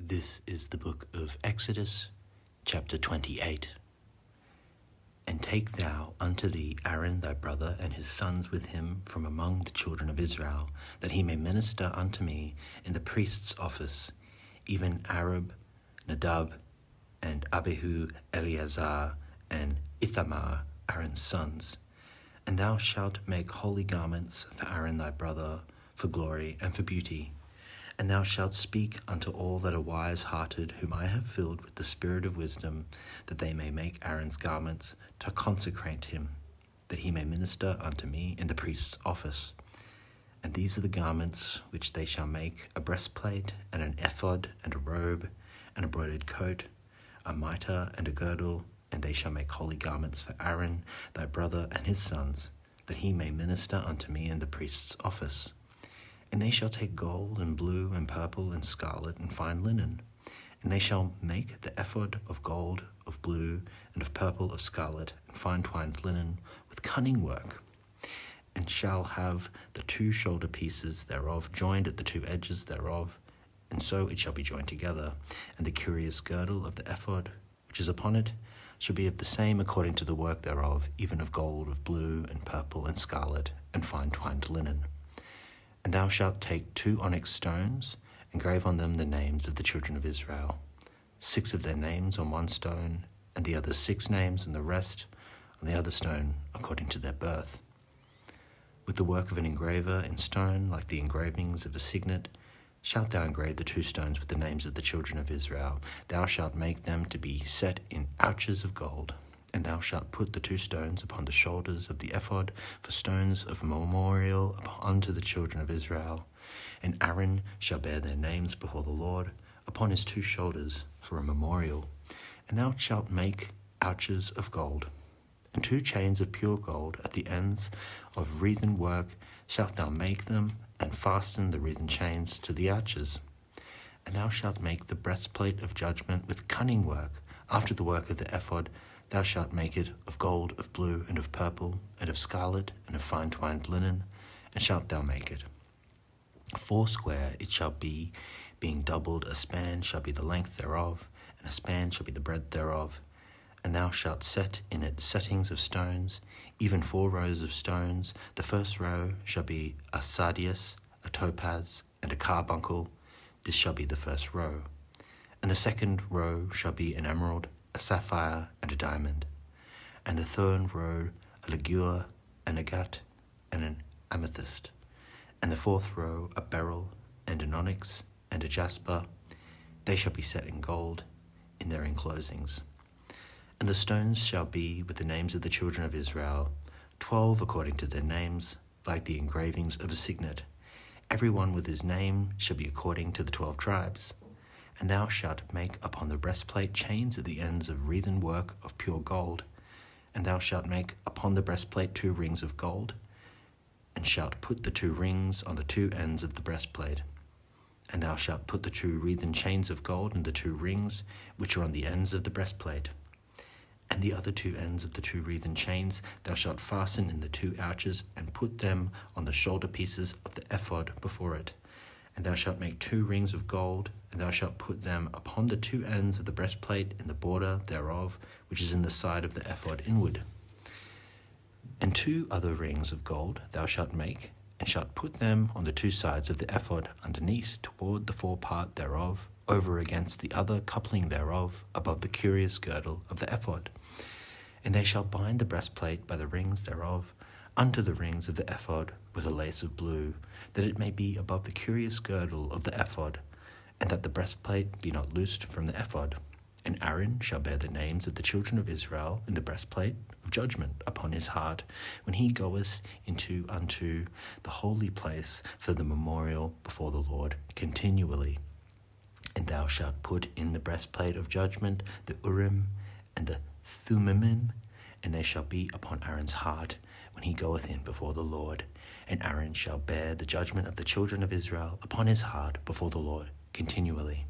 This is the book of Exodus, chapter 28. And take thou unto thee Aaron thy brother and his sons with him from among the children of Israel, that he may minister unto me in the priest's office, even Arab, Nadab, and Abihu, Eleazar, and Ithamar, Aaron's sons. And thou shalt make holy garments for Aaron thy brother, for glory and for beauty. And thou shalt speak unto all that are wise-hearted, whom I have filled with the spirit of wisdom, that they may make Aaron's garments to consecrate him, that he may minister unto me in the priest's office. And these are the garments which they shall make: a breastplate, and an ephod, and a robe, and a broidered coat, a mitre, and a girdle. And they shall make holy garments for Aaron thy brother and his sons, that he may minister unto me in the priest's office. And they shall take gold, and blue, and purple, and scarlet, and fine linen. And they shall make the ephod of gold, of blue, and of purple, of scarlet, and fine twined linen, with cunning work. And shall have the two shoulder pieces thereof joined at the two edges thereof, and so it shall be joined together. And the curious girdle of the ephod, which is upon it, shall be of the same according to the work thereof, even of gold, of blue, and purple, and scarlet, and fine twined linen. And thou shalt take 2 onyx stones, and grave on them the names of the children of Israel, 6 of their names on one stone, and the other 6 names, and the rest on the other stone, according to their birth. With the work of an engraver in stone, like the engravings of a signet, shalt thou engrave the 2 stones with the names of the children of Israel. Thou shalt make them to be set in ouches of gold. And thou shalt put the 2 stones upon the shoulders of the ephod for stones of memorial unto the children of Israel. And Aaron shall bear their names before the Lord upon his 2 shoulders for a memorial. And thou shalt make ouches of gold, and 2 chains of pure gold at the ends of wreathen work shalt thou make them, and fasten the wreathen chains to the ouches. And thou shalt make the breastplate of judgment with cunning work, after the work of the ephod. Thou shalt make it of gold, of blue, and of purple, and of scarlet, and of fine twined linen, and shalt thou make it. 4 square it shall be, being doubled. A span shall be the length thereof, and a span shall be the breadth thereof. And thou shalt set in it settings of stones, even 4 rows of stones. The first row shall be a sardius, a topaz, and a carbuncle. This shall be the first row. And the second row shall be an emerald, a sapphire, and a diamond. And the third row a ligure, an agate, and an amethyst. And the 4th row a beryl, and an onyx, and a jasper. They shall be set in gold in their enclosings. And the stones shall be with the names of the children of Israel, 12 according to their names, like the engravings of a signet. Every one with his name shall be according to the 12 tribes. And thou shalt make upon the breastplate chains at the ends of wreathen work of pure gold. And thou shalt make upon the breastplate 2 rings of gold, and shalt put the 2 rings on the 2 ends of the breastplate. And thou shalt put the 2 wreathen chains of gold in the 2 rings which are on the ends of the breastplate. And the other 2 ends of the 2 wreathen chains thou shalt fasten in the 2 ouches, and put them on the shoulder pieces of the ephod before it. And thou shalt make 2 rings of gold, and thou shalt put them upon the 2 ends of the breastplate in the border thereof, which is in the side of the ephod inward. And 2 other rings of gold thou shalt make, and shalt put them on the 2 sides of the ephod underneath, toward the forepart thereof, over against the other coupling thereof, above the curious girdle of the ephod. And they shall bind the breastplate by the rings thereof unto the rings of the ephod with a lace of blue, that it may be above the curious girdle of the ephod, and that the breastplate be not loosed from the ephod. And Aaron shall bear the names of the children of Israel in the breastplate of judgment upon his heart, when he goeth unto the holy place for the memorial before the Lord continually. And thou shalt put in the breastplate of judgment the Urim and the Thummim, and they shall be upon Aaron's heart when he goeth in before the Lord. And Aaron shall bear the judgment of the children of Israel upon his heart before the Lord continually.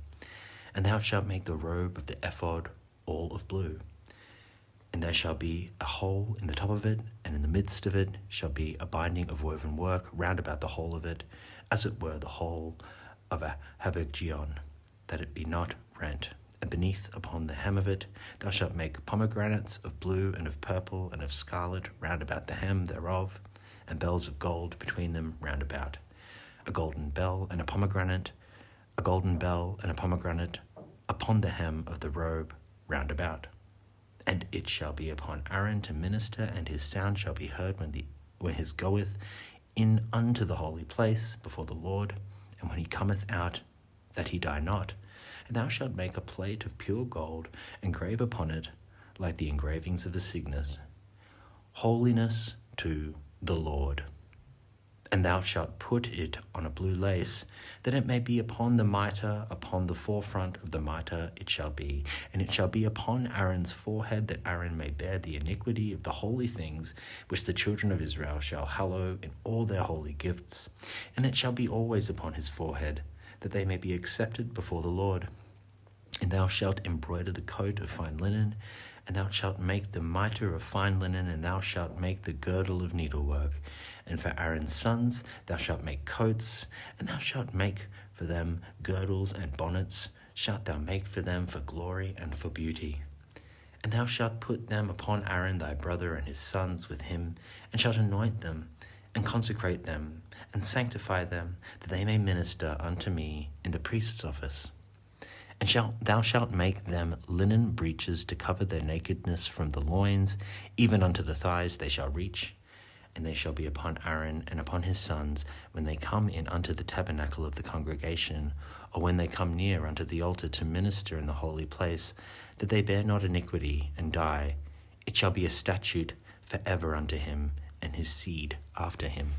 And thou shalt make the robe of the ephod all of blue. And there shall be a hole in the top of it, and in the midst of it shall be a binding of woven work round about the whole of it, as it were the hole of a habergeon. that it be not rent. And beneath upon the hem of it thou shalt make pomegranates of blue and of purple and of scarlet round about the hem thereof, and bells of gold between them round about. A golden bell and a pomegranate, a golden bell and a pomegranate upon the hem of the robe round about. And it shall be upon Aaron to minister, and his sound shall be heard when he goeth in unto the holy place before the Lord, and when he cometh out, that he die not. And thou shalt make a plate of pure gold, and grave upon it, like the engravings of a signet, holiness to the Lord. And thou shalt put it on a blue lace, that it may be upon the mitre, upon the forefront of the mitre it shall be. And it shall be upon Aaron's forehead, that Aaron may bear the iniquity of the holy things, which the children of Israel shall hallow in all their holy gifts. And it shall be always upon his forehead, that they may be accepted before the Lord. And thou shalt embroider the coat of fine linen, and thou shalt make the mitre of fine linen, and thou shalt make the girdle of needlework. And for Aaron's sons thou shalt make coats, and thou shalt make for them girdles and bonnets, shalt thou make for them for glory and for beauty. And thou shalt put them upon Aaron thy brother and his sons with him, and shalt anoint them, and consecrate them, and sanctify them, that they may minister unto me in the priest's office. And thou shalt make them linen breeches to cover their nakedness from the loins, even unto the thighs they shall reach. And they shall be upon Aaron and upon his sons when they come in unto the tabernacle of the congregation, or when they come near unto the altar to minister in the holy place, that they bear not iniquity and die. It shall be a statute for ever unto him and his seed after him.